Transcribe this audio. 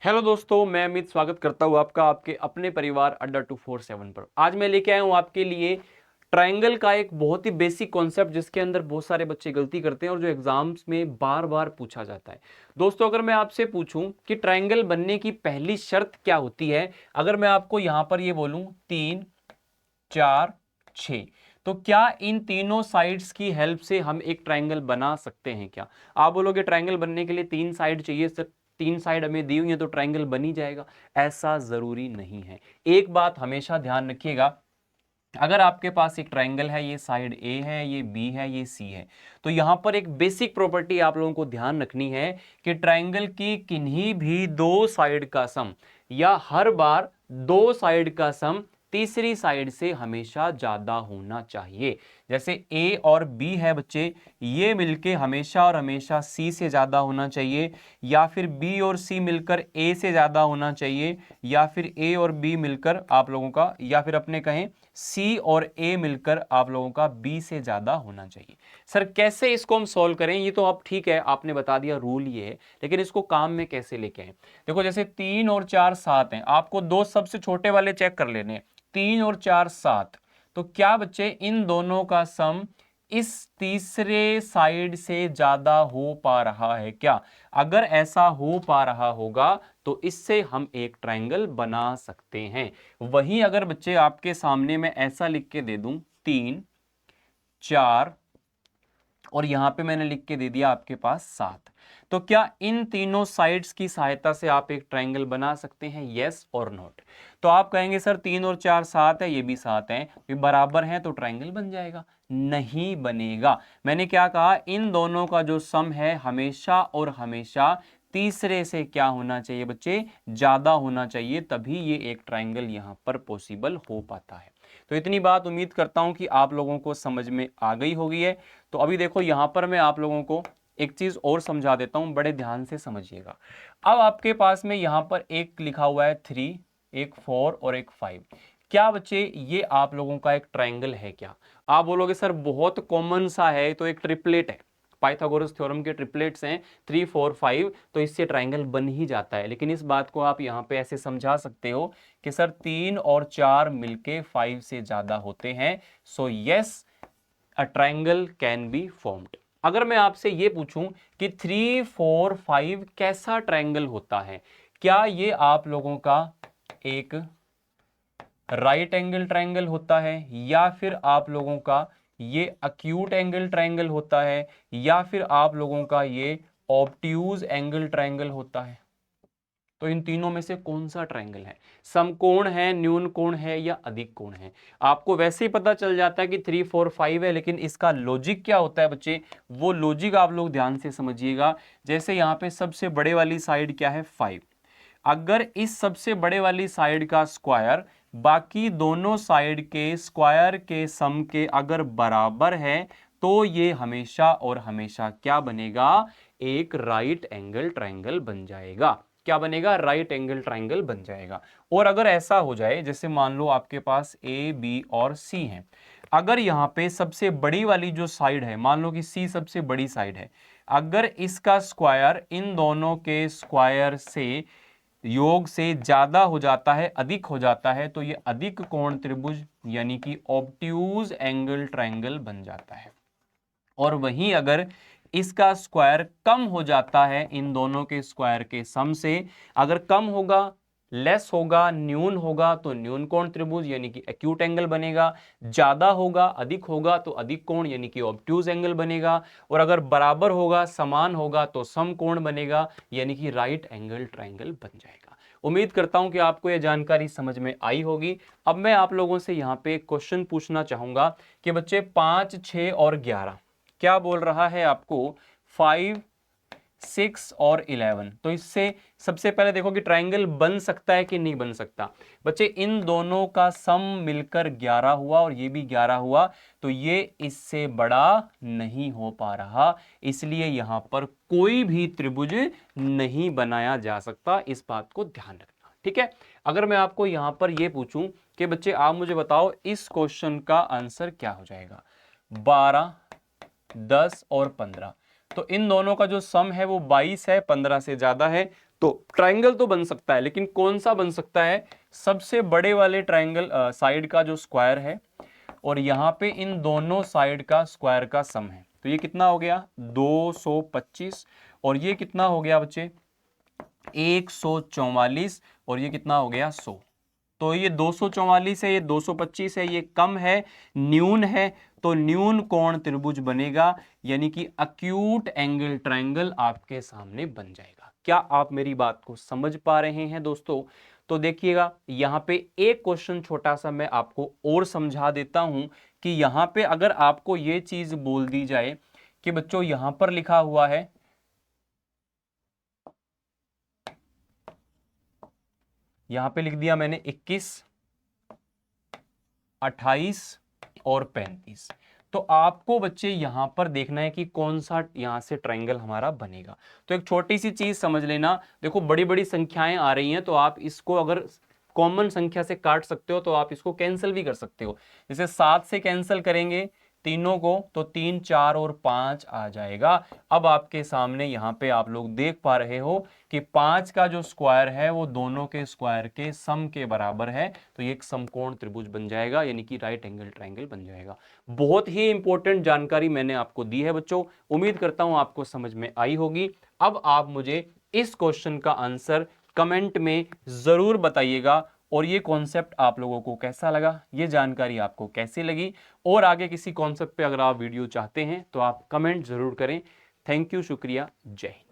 Hello दोस्तों, मैं अमित स्वागत करता हूँ आपका आपके अपने परिवार अड्डा 247 पर। आज मैं लेके आया हूँ आपके लिए ट्रायंगल का एक बहुत ही बेसिक कॉन्सेप्ट जिसके अंदर बहुत सारे बच्चे गलती करते हैं और जो एग्जाम्स में बार बार पूछा जाता है। दोस्तों, अगर मैं आपसे पूछूं कि ट्रायंगल बनने की पहली शर्त क्या होती है, अगर मैं आपको यहां पर ये बोलूं 3, 4, 6, तो क्या इन तीनों साइड्स की हेल्प से हम एक ट्रायंगल बना सकते हैं? क्या आप बोलोगे ट्रायंगल बनने के लिए 3 साइड चाहिए सर, 3 साइड हमें दी हुई है तो ट्रायंगल बन ही जाएगा? ऐसा जरूरी नहीं है। एक बात हमेशा ध्यान रखिएगा, अगर आपके पास एक ट्रायंगल है, ये साइड ए है, ये बी है, ये सी है, तो यहां पर एक बेसिक प्रॉपर्टी आप लोगों को ध्यान रखनी है कि ट्रायंगल की किन्हीं भी दो साइड का सम या हर बार दो साइड का सम तीसरी साइड से हमेशा ज्यादा होना चाहिए। जैसे ए और बी है बच्चे, ये मिलके हमेशा और हमेशा सी से ज्यादा होना चाहिए, या फिर बी और सी मिलकर ए से ज्यादा होना चाहिए, या फिर ए और बी मिलकर आप लोगों का, या फिर अपने कहें सी और ए मिलकर आप लोगों का बी से ज्यादा होना चाहिए। सर कैसे इसको हम सॉल्व करें? ये तो आप ठीक है, आपने बता दिया रूल ये है, लेकिन इसको काम में कैसे लेके आए? देखो, जैसे 3 और 4 7 हैं, आपको दो सबसे छोटे वाले चेक कर लेने हैं, 3 और 4 7। तो क्या बच्चे इन दोनों का सम इस तीसरे साइड से ज्यादा हो पा रहा है क्या? अगर ऐसा हो पा रहा होगा तो इससे हम एक ट्रायंगल बना सकते हैं। वहीं अगर बच्चे आपके सामने मैं ऐसा लिख के दे दूं 3, 4 और यहां पे मैंने लिख के दे दिया आपके पास 7, तो क्या इन तीनों साइड्स की सहायता से आप एक ट्रायंगल बना सकते हैं? यस और नोट? तो आप कहेंगे सर 3 और 4 7 है, ये भी 7 है, ये बराबर हैं तो ट्रायंगल बन जाएगा। नहीं बनेगा। मैंने क्या कहा? इन दोनों का जो सम है हमेशा और हमेशा तीसरे से क्या होना चाहिए बच्चे? ज्यादा होना चाहिए, तभी ये एक ट्रायंगल यहां पर पॉसिबल हो पाता है। तो इतनी बात उम्मीद करता हूं कि आप लोगों को समझ में आ गई होगी है। तो अभी देखो, यहां पर मैं आप लोगों को एक चीज और समझा देता हूं, बड़े ध्यान से समझिएगा। अब आपके पास में यहां पर एक लिखा हुआ है 3, एक 4 और एक 5। क्या बच्चे ये आप लोगों का एक ट्रायंगल है क्या? आप बोलोगे सर बहुत कॉमन सा है, तो एक ट्रिपलेट है, पाइथागोरस थ्योरम के ट्रिपलेट्स हैं 3 4 5, तो इससे ट्रायंगल बन ही जाता है। लेकिन इस बात को आप यहां पे ऐसे समझा सकते हो कि सर 3 और 4 मिलके 5 से ज्यादा होते हैं, so yes a triangle can be formed. अगर मैं आपसे ये पूछूं कि 3 4 5 कैसा ट्रायंगल होता है, क्या ये आप लोगों का एक राइट एंगल ट्रायंगल होता है, या फिर आप लोगों का ये अक्यूट एंगल ट्रायंगल होता है, या फिर आप लोगों का ये ऑब्ट्यूज एंगल ट्रायंगल होता है? तो इन तीनों में से कौन सा ट्रायंगल है? समकोण है, न्यून कोण है, या अधिक कोण है? आपको वैसे ही पता चल जाता है कि 3 4 5 है, लेकिन इसका लॉजिक क्या होता है बच्चे? वो लॉजिक आप लोग ध्यान से समझिएगा। जैसे यहां पे सबसे बड़े वाली साइड क्या है? 5। अगर इस सबसे बड़े वाली साइड का स्क्वायर बाकी दोनों साइड के स्क्वायर के सम के अगर बराबर है, तो ये हमेशा और हमेशा क्या बनेगा? एक राइट एंगल ट्रायंगल बन जाएगा। क्या बनेगा? राइट एंगल ट्रायंगल बन जाएगा। और अगर ऐसा हो जाए, जैसे मान लो आपके पास ए बी और सी है, अगर यहां पे सबसे बड़ी वाली जो साइड है, मान लो कि सी सबसे बड़ी साइड है, अगर इसका स्क्वायर इन दोनों के स्क्वायर से योग से ज्यादा हो जाता है, अधिक हो जाता है, तो ये अधिक कोण त्रिभुज यानी कि ऑब्ट्यूज एंगल ट्रायंगल बन जाता है। और वहीं अगर इसका स्क्वायर कम हो जाता है इन दोनों के स्क्वायर के सम से, अगर कम होगा, लेस होगा, न्यून होगा, तो न्यून कोण त्रिभुज यानी कि एक्यूट एंगल बनेगा। ज्यादा होगा, अधिक होगा, तो अधिक कोण यानी कि ऑब्ट्यूज एंगल बनेगा। और अगर बराबर होगा, समान होगा, तो सम कोण बनेगा यानी कि राइट एंगल ट्रायंगल बन जाएगा। उम्मीद करता हूं कि आपको यह जानकारी समझ में आई होगी। अब मैं आप लोगों से यहां पे क्वेश्चन पूछना चाहूंगा कि बच्चे 5 6 और 11 क्या बोल रहा है आपको? 5 6 और 11। तो इससे सबसे पहले देखो कि ट्रायंगल बन सकता है कि नहीं बन सकता। बच्चे इन दोनों का सम मिलकर 11 हुआ और ये भी 11 हुआ, तो ये इससे बड़ा नहीं हो पा रहा, इसलिए यहां पर कोई भी त्रिभुज नहीं बनाया जा सकता। इस बात को ध्यान रखना, ठीक है? अगर मैं आपको यहां पर यह पूछूं कि बच्चे आप मुझे बताओ इस क्वेश्चन का आंसर क्या हो जाएगा? 12 10 और 15, तो इन दोनों का जो सम है वो 22 है, 15 से ज्यादा है, तो ट्रायंगल तो बन सकता है, लेकिन कौन सा बन सकता है? सबसे बड़े वाले ट्रायंगल साइड का जो स्क्वायर है और यहां पे इन दोनों साइड का स्क्वायर का सम है। तो ये कितना हो गया? 225। और ये कितना हो गया बच्चे? 144। और ये कितना हो गया? 100। तो ये 244 है, ये 225 है, ये कम है, न्यून है, तो न्यून कोण त्रिभुज बनेगा, यानी कि अक्यूट एंगल ट्रायंगल आपके सामने बन जाएगा। क्या आप मेरी बात को समझ पा रहे हैं दोस्तों? तो देखिएगा, यहां पे एक क्वेश्चन छोटा सा मैं आपको और समझा देता हूं कि यहां पे अगर आपको ये चीज बोल दी जाए कि बच्चों यहां पर लिखा हुआ है, यहां पे लिख दिया मैंने 21, 28 और 35, तो आपको बच्चे यहां पर देखना है कि कौन सा यहां से ट्रायंगल हमारा बनेगा। तो एक छोटी सी चीज समझ लेना, देखो बड़ी बड़ी संख्याएं आ रही हैं, तो आप इसको अगर कॉमन संख्या से काट सकते हो तो आप इसको कैंसिल भी कर सकते हो। जैसे 7 से कैंसिल करेंगे तीनों को तो 3, 4 और 5 आ जाएगा। अब आपके सामने यहां पे आप लोग देख पा रहे हो कि 5 का जो स्क्वायर है वो दोनों के स्क्वायर के सम के बराबर है, तो ये एक समकोण त्रिभुज बन जाएगा, यानी कि राइट एंगल ट्रायंगल बन जाएगा। बहुत ही इंपॉर्टेंट जानकारी मैंने आपको दी है बच्चों, उम्मीद करता हूं आपको समझ में आई होगी। अब आप मुझे इस क्वेश्चन का आंसर कमेंट में जरूर बताइएगा, और ये कॉन्सेप्ट आप लोगों को कैसा लगा, ये जानकारी आपको कैसी लगी, और आगे किसी कॉन्सेप्ट पे अगर आप वीडियो चाहते हैं तो आप कमेंट जरूर करें। थैंक यू, शुक्रिया, जय हिंद।